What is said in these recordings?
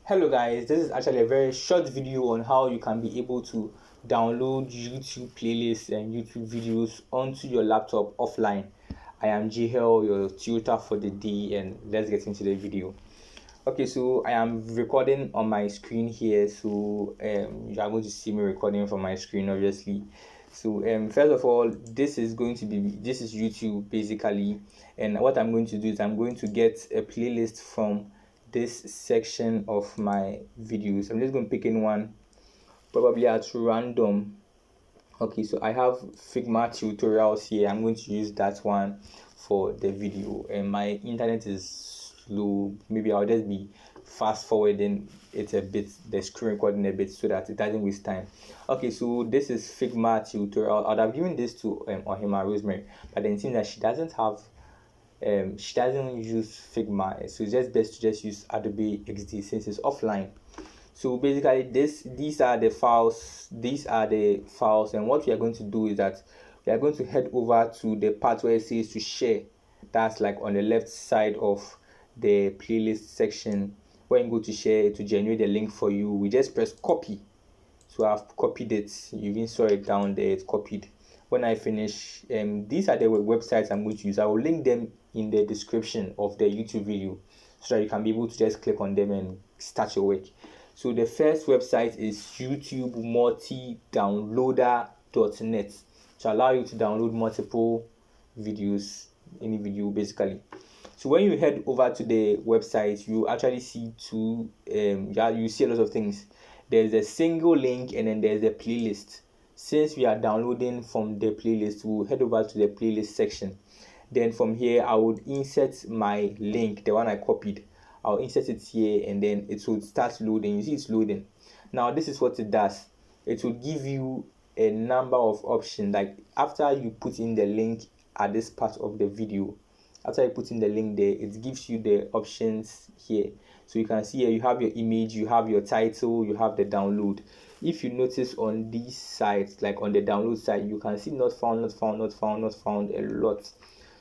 Hello guys, this is actually a very short video on how you can be able to download YouTube playlists and YouTube videos onto your laptop offline. I am Jehiel, your tutor for the day, and let's get into the video. Okay, so I am recording on my screen here, so you are going to see me recording from my screen obviously. So first of all, this is YouTube basically, and what I'm going to do is I'm going to get a playlist from this section of my videos. I'm just going to pick in one, probably at random. Okay, so I have Figma tutorials here. I'm going to use that one for the video, and my internet is slow. Maybe I'll just be fast forwarding it a bit, the screen recording a bit, so that it doesn't waste time. Okay, so this is Figma tutorial. I'd have given this to Houmanou Rosemary, but then it seems that she doesn't use Figma, so it's just best to just use Adobe XD since it's offline. So basically these are the files, and what we are going to do is that we are going to head over to the part where it says to share. That's like on the left side of the playlist section. When you go to share, it will generate the link for you. We just press copy. So I've copied it. You even saw it down there, it's copied. When I finish, these are the websites I'm going to use. I will link them in the description of the YouTube video so that you can be able to just click on them and start your work. So the first website is youtubemultidownloader.net, to allow you to download multiple videos, any video basically. So when you head over to the website, you actually see you see a lot of things. There's a single link and then there's a playlist. Since we are downloading from the playlist, we'll head over to the playlist section. Then from here, I would insert my link, the one I copied. I'll insert it here and then it will start loading. You see it's loading. Now this is what it does. It will give you a number of options. Like after you put in the link at this part of the video, after you put in the link there, it gives you the options here. So you can see here you have your image, you have your title, you have the download. If you notice on these sites, like on the download side, you can see not found a lot.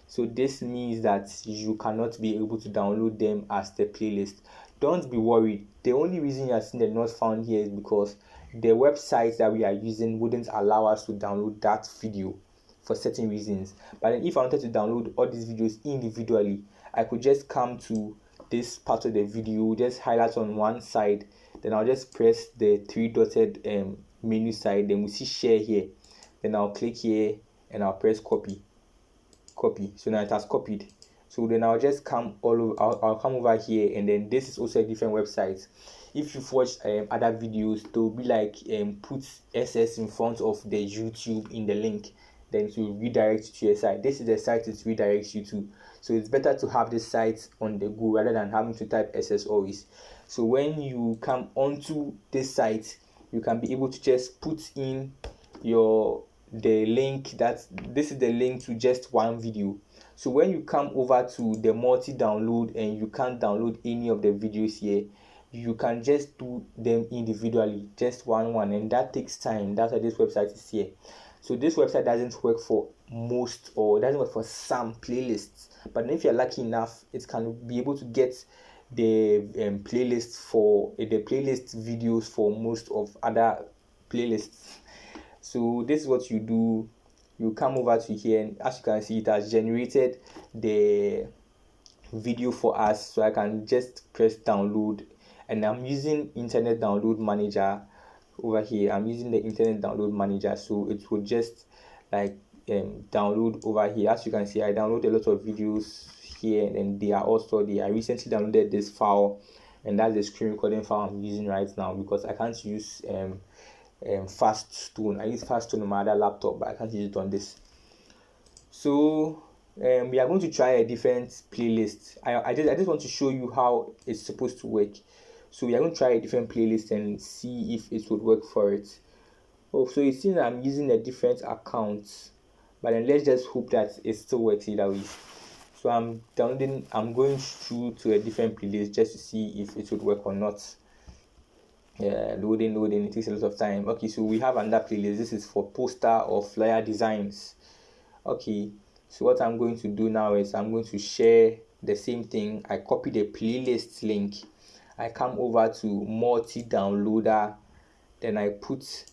So this means that you cannot be able to download them as the playlist. Don't be worried. The only reason you are seeing the not found here is because the website that we are using wouldn't allow us to download that video for certain reasons. But then if I wanted to download all these videos individually, I could just come to this part of the video, just highlight on one side, then I'll just press the three dotted menu side, then we see share here, then I'll click here and I'll press copy. So now it has copied. So then I'll just come I'll come over here, and then this is also a different website. If you've watched other videos, they'll be like put SS in front of the YouTube in the link, then to redirect you to your site. This is the site it redirects you to. So it's better to have this site on the go rather than having to type SS always. So when you come onto this site, you can be able to just put in the link. This is the link to just one video. So when you come over to the multi-download and you can't download any of the videos here, you can just do them individually, just one, and that takes time. That's why this website is here. So this website doesn't work for most, or doesn't work for some playlists, but if you're lucky enough, it can be able to get the playlist videos for most of other playlists. So this is what you do. You come over to here, and as you can see, it has generated the video for us. So I can just press download, and I'm using Internet Download Manager over here. I'm using the Internet Download Manager, so it will just like download over here. As you can see, I download a lot of videos here, and they are all stored there. I recently downloaded this file, and that's the screen recording file I'm using right now, because I can't use Faststone. I use Faststone on my other laptop, but I can't use it on this. So we are going to try a different playlist. I just want to show you how it's supposed to work. So we are going to try a different playlist and see if it would work for it. Oh, so you see that I'm using a different account, but then let's just hope that it still works either way. So I'm going through to a different playlist just to see if it would work or not. Loading, it takes a lot of time. Okay, so we have another playlist. This is for poster or flyer designs. Okay, so what I'm going to do now is I'm going to share the same thing. I copy the playlist link, I come over to multi-downloader, then I put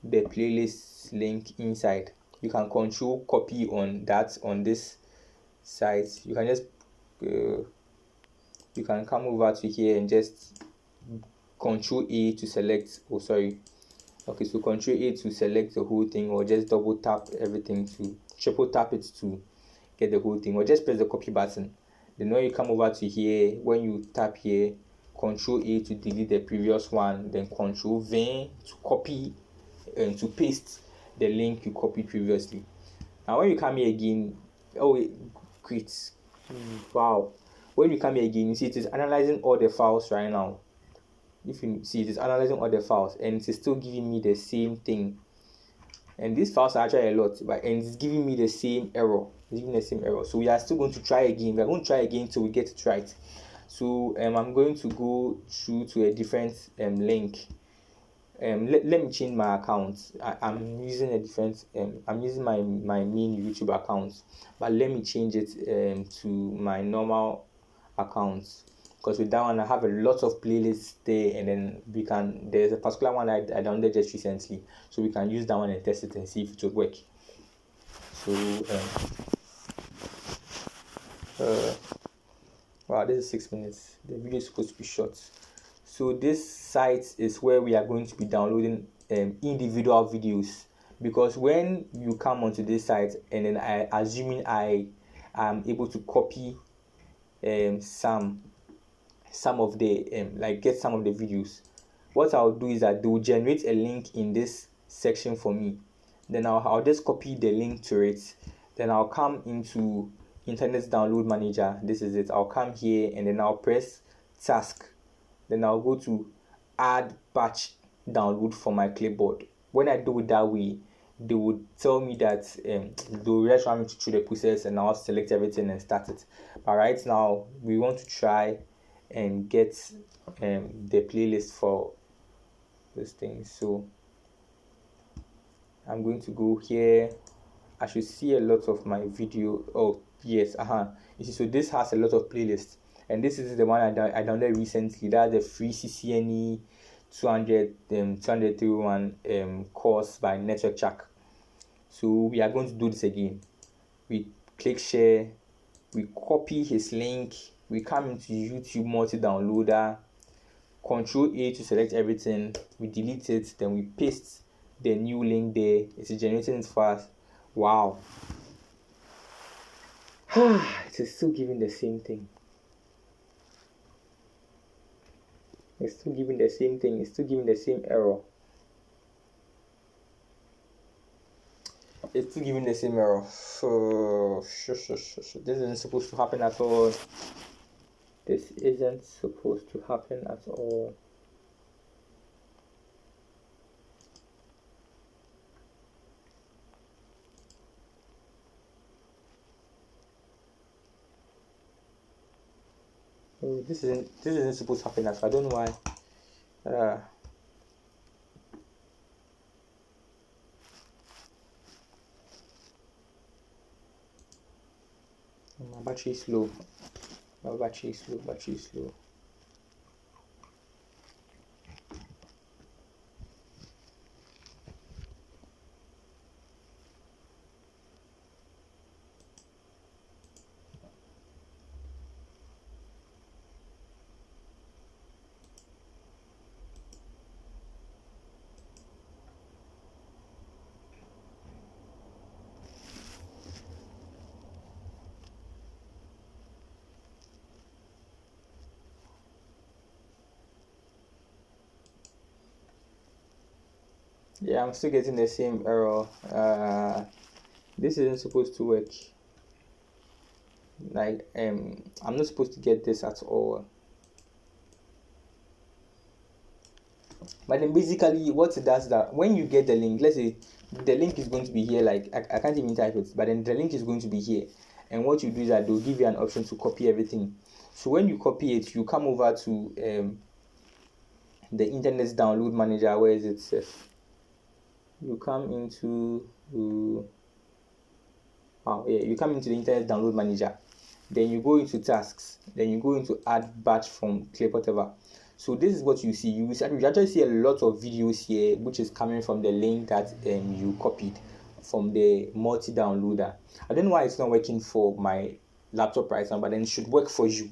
the playlist link inside. You can control copy on this site. You can just you can come over to here and just control A to select. Oh, sorry. Okay, so control A to select the whole thing, or just double tap everything to triple tap it to get the whole thing, or just press the copy button. Then when you come over to here, when you tap here, control A to delete the previous one, then control V to copy and to paste the link you copied previously. Now when you come here again, great, wow. When you come here again, you see it is analyzing all the files right now. If you see, it is analyzing all the files and it is still giving me the same thing. And these files are actually a lot, but and it's giving me the same error. It's giving the same error. So we are still going to try again. We are going to try again till we get it right. So I'm going to go through to a different link. Let me change my account. I'm using a different I'm using my main YouTube account, but let me change it to my normal account, because with that one I have a lot of playlists there, and then there's a particular one I downloaded just recently, so we can use that one and test it and see if it will work. So wow, this is 6 minutes. The video is supposed to be short. So this site is where we are going to be downloading individual videos, because when you come onto this site, and then assuming I am able to copy some of the get some of the videos, what I'll do is that they will generate a link in this section for me. Then I'll just copy the link to it. Then I'll come into Internet Download Manager. This is it. I'll come here and then I'll press task. Then I'll go to add batch download for my clipboard. When I do it that way, they would tell me that they'll just run me through the process, and I'll select everything and start it. But right now we want to try and get the playlist for this thing. So I'm going to go here. I should see a lot of my video. Oh yes, you see, so this has a lot of playlists, and this is the one I downloaded recently. That's the free CCNE 231 course by Network Check. So we are going to do this again. We click share, we copy his link, we come into YouTube multi-downloader, control A to select everything, we delete it, then we paste the new link there. It's generating it fast. Wow. It is still giving the same thing. It's still giving the same thing. It's still giving the same error. It's still giving the same error. So this isn't supposed to happen at all. This isn't supposed to happen at all. Oh, this isn't supposed to happen at all. I don't know why. My battery is slow. Battery is slow. Yeah, I'm still getting the same error. This isn't supposed to work. Like I'm not supposed to get this at all. But then basically what it does, that when you get the link, let's say the link is going to be here, like I can't even type it, but then the link is going to be here, and what you do is that they'll give you an option to copy everything. So when you copy it, you come over to the Internet Download Manager. Where is it? You come into you come into the Internet Download Manager, then you go into tasks, then you go into add batch from clip, whatever. So this is what you see. You actually see a lot of videos here, which is coming from the link that you copied from the multi-downloader. I don't know why it's not working for my laptop right now, but then it should work for you.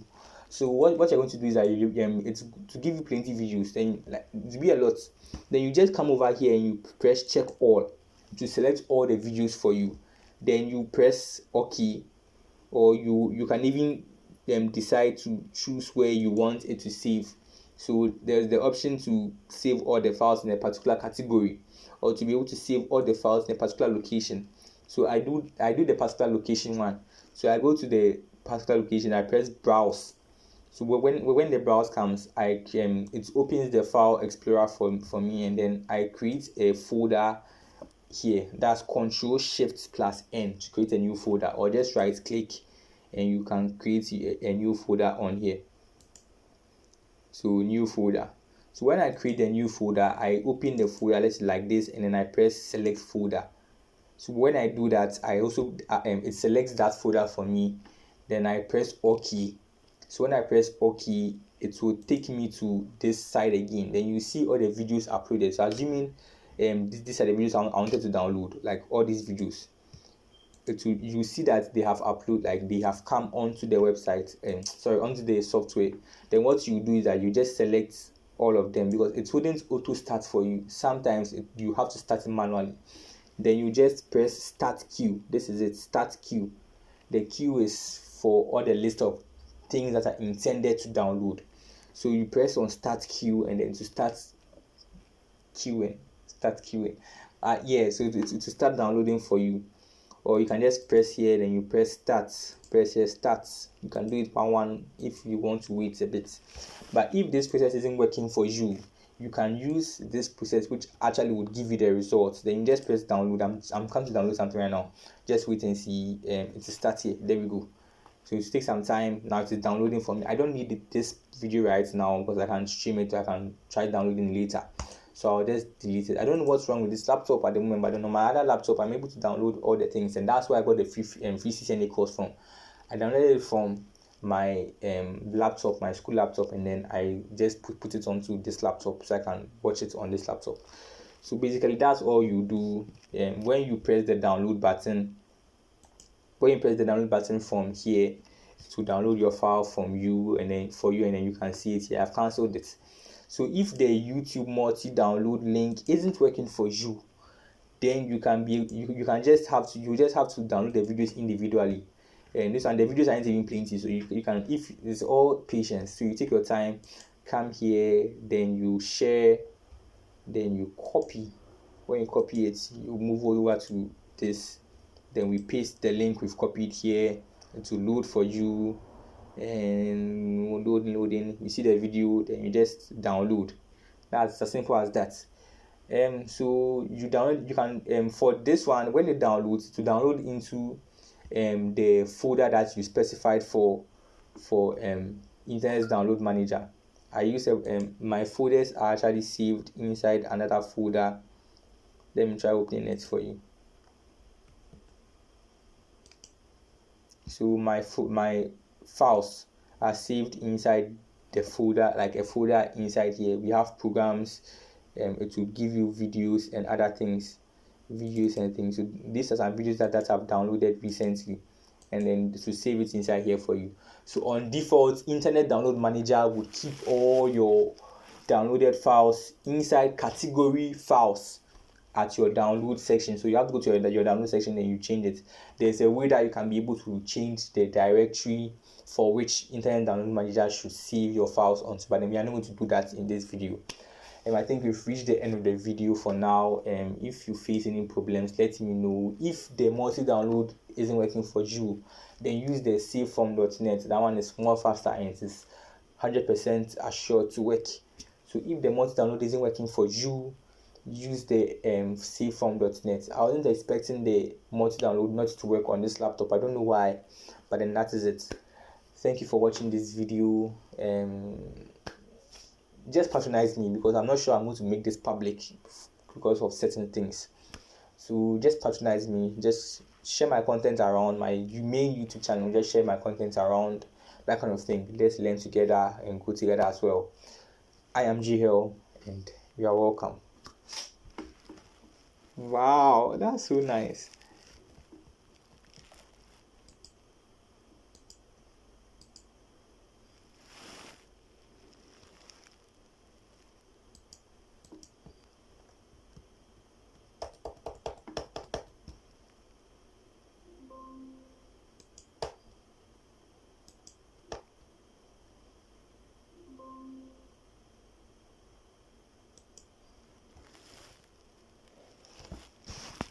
So what you're going to do is that it's to give you plenty videos, then like to be a lot. Then you just come over here and you press check all to select all the videos for you. Then you press OK, or you can even decide to choose where you want it to save. So there's the option to save all the files in a particular category, or to be able to save all the files in a particular location. So I do the particular location one. So I go to the particular location, I press browse. So when the browse comes, it opens the file explorer for me, and then I create a folder here. That's Ctrl+Shift+N to create a new folder, or just right click and you can create a new folder on here. So new folder. So when I create a new folder, I open the folder, let's like this, and then I press select folder. So when I do that, I also it selects that folder for me. Then I press OK. So when I press OK, it will take me to this side again. Then you see all the videos uploaded. So assuming these are the videos I wanted to download, like all these videos. You see that they have uploaded, like they have come onto the website, onto the software. Then what you do is that you just select all of them, because it wouldn't auto start for you. Sometimes you have to start it manually. Then you just press start queue. This is it, start queue. The queue is for all the list of things that are intended to download. So you press on start queue, and then to start queuing. So to start downloading for you. Or you can just press here, then you press start, press here start. You can do it one if you want to wait a bit. But if this process isn't working for you, you can use this process, which actually would give you the results. Then you just press download. I'm coming to download something right now. Just wait and see. It will start here. There we go. So it takes some time. Now it is downloading for me. I don't need this video right now because I can stream it. I can try downloading later. So I'll just delete it. I don't know what's wrong with this laptop at the moment, but on my other laptop, I'm able to download all the things, and that's where I got the free CCNA course from. I downloaded it from my laptop, my school laptop, and then I just put it onto this laptop so I can watch it on this laptop. So basically, that's all you do. When you press the download button, from here to download your file from you, and then you can see it here. I've cancelled it. So if the YouTube multi-download link isn't working for you, then you just have to download the videos individually. And this one, the videos aren't even plenty, so you can, if it's all patience. So you take your time, come here, then you share, then you copy. When you copy it, you move over to this, then we paste the link we've copied here to load for you. And loading, you see the video, then you just download. That's as simple as that. So you can for this one, when it downloads, to download into the folder that you specified for Internet Download Manager. I use my folders are actually saved inside another folder. Let me try opening it for you. So my files are saved inside the folder, like a folder inside here. We have programs, it will give you videos and other things, So these are some videos that I've downloaded recently, and then to save it inside here for you. So on default, Internet Download Manager would keep all your downloaded files inside category files at your download section. So you have to go to your download section and you change it. There's a way that you can be able to change the directory for which Internet Download Manager should save your files onto, but we are not going to do that in this video. I think we've reached the end of the video for now. If you face any problems, let me know. If the multi-download isn't working for you, then use the saveform.net. That one is more faster and it is 100% assured to work. So if the multi-download isn't working for you, use the saveform.net. I wasn't expecting the multi-download not to work on this laptop. I don't know why, but then that is it. Thank you for watching this video. Just patronize me, because I'm not sure I'm going to make this public because of certain things. So just patronize me, just share my content around my main YouTube channel. Just share my content around, that kind of thing. Let's learn together and go together as well. I am Jehiel, and you are welcome. Wow, that's so nice.